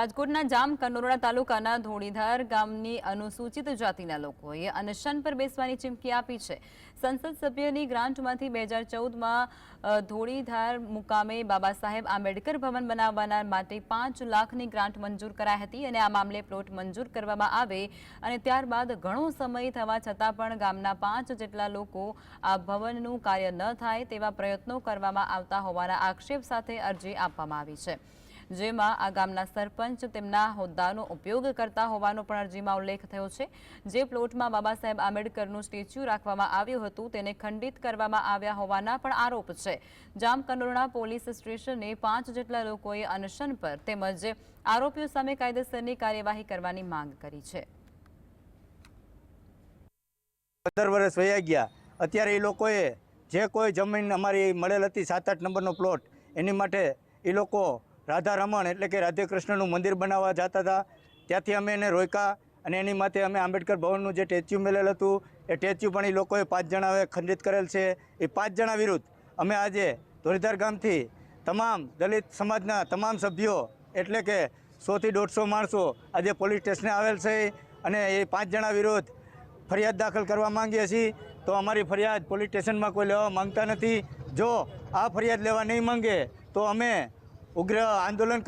રાજકોટના જામકંડોરણા તાલુકાના ધોળીધાર ગામની અનુસૂચિત જાતિના લોકોએ અનશન પર બેસવાની ચીમકી આપી છે। સંસદ સભ્યની ગ્રાન્ટમાંથી 2014માં ધોળીધાર મુકામે બાબા સાહેબ આંબેડકર ભવન બનાવવાના માટે 5 લાખની ગ્રાન્ટ મંજૂર કરાઈ હતી અને આ મામલે પ્લોટ મંજૂર કરવામાં આવે અને ત્યારબાદ ઘણો સમય થવા છતાં પણ ગામના 5 જેટલા લોકો આ ભવનનું કાર્ય ન થાય તેવા પ્રયત્નો કરવામાં આવતા હોવાના આક્ષેપ સાથે અરજી આપવામાં આવી છે, જેમાં આ ગામના સરપંચ તેમના હોદ્દાનો ઉપયોગ કરતા હોવાનો પણ અરજીમાં ઉલ્લેખ થયો છે। જે પ્લોટમાં બાબા સાહેબ આંબેડકરનું સ્ટેચ્યુ રાખવામાં આવ્યું હતું તેને ખંડિત કરવામાં આવ્યા હોવાના પણ આરોપ છે। જામકંડોરણા પોલીસ સ્ટેશને 5 જેટલા લોકોએ અનશન પર તેમજ આરોપીઓ સામે કાયદેસરની કાર્યવાહી કરવાની માંગ કરી છે। 15 વર્ષ વયા ગયા, અત્યારે એ લોકોએ જે કોઈ જમીન અમારી મળેલ હતી 7-8 નંબરનો પ્લોટ, એની માટે એ લોકો રાધા રમણ એટલે કે રાધે કૃષ્ણનું મંદિર બનાવવા જતા હતા। ત્યાંથી અમે એને રોક્યા અને એની માટે અમે આંબેડકર ભવનનું જે સ્ટેચ્યુ મેલેલ હતું એ સ્ટેચ્યુ પણ એ લોકોએ 5 જણાએ ખંડિત કરેલ છે। એ 5 જણા વિરુદ્ધ અમે આજે ધોળીધાર ગામથી તમામ દલિત સમાજના તમામ સભ્યો એટલે કે 100 થી 150 માણસો આજે પોલીસ સ્ટેશને આવેલ છે અને એ 5 જણા વિરુદ્ધ ફરિયાદ દાખલ કરવા માંગીએ છીએ। તો અમારી ફરિયાદ પોલીસ સ્ટેશનમાં કોઈ લેવા માંગતા નથી। જો આ ફરિયાદ લેવા નહીં માંગે તો અમે ઉગ્ર આંદોલન